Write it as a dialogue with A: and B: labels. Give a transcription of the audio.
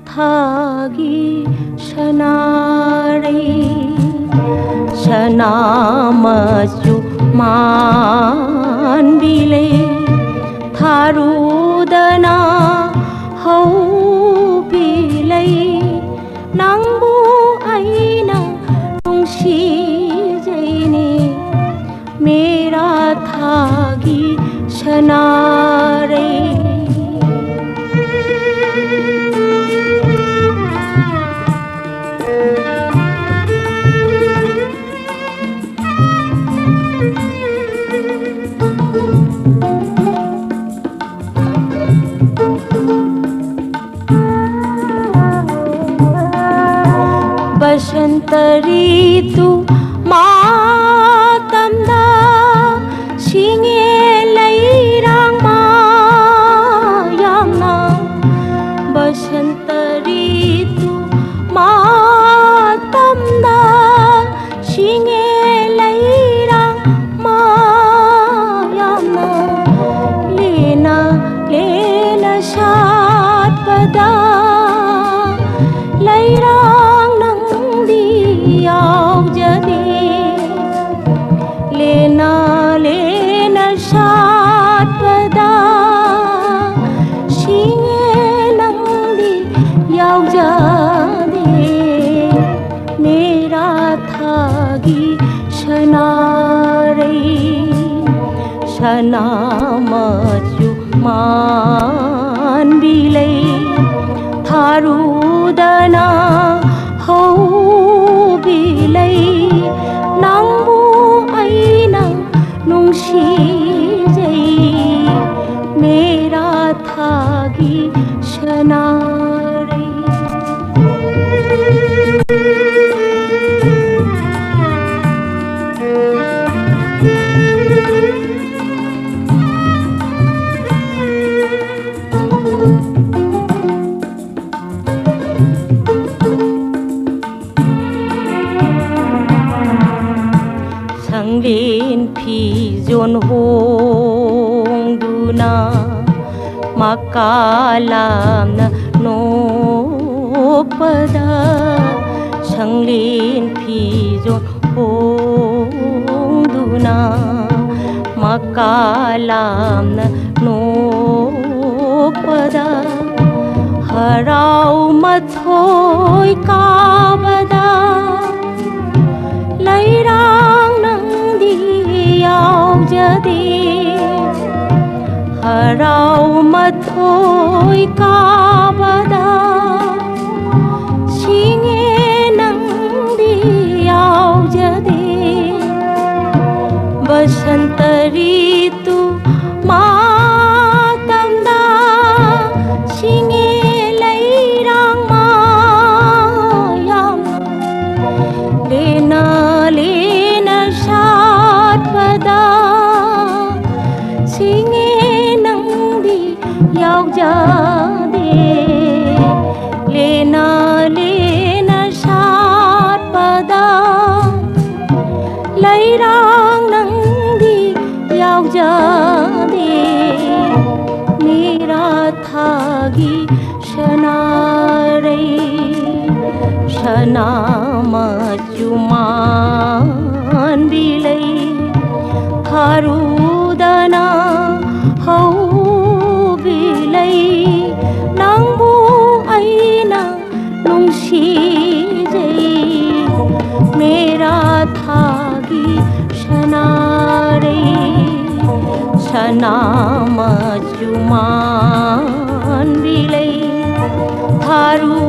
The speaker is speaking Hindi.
A: थागी शनारे शनामचु मान बिले थारुदना हौ बिले नंबु आईना नुंसिजैने मेरा थागी शनारे बसंत ऋतु मातमदा सिंगे लैरां मायामना बसंत ऋतु मातमदा सिंगे लैरां मायामना लेना लेना सातपदा लैरां लेना लेना सातपदा सिंगे नंदी यावजादे मेरा थागी शनारे शनामचु मान बिलै थारुदना हौ बिलै नंबु आईना नुंसिजै मेरा थागी शनारे संगलेन फिजन होंदुना मकालामना नोपदा संगलेन फिजन होंदुना मकालामना नोपदा हराव मथोय काबदा लैरां नंदी यावजादे हराव मथोय काबदा सिंगे नंदी यावजादे बसंत ऋतु मातमदा सिंगे लैरां मायामना लेना लेना सातपदा सिंगे नंदी यावजादे लेना लेना सातपदा लैरां नंदी यावजादे मेरा थागी शनारे शनामचु मान बिलै थारुदना हौ बिलै नंबु आईना नुंसिजै मेरा थागी शनारे शनामचु मान बिलै थारु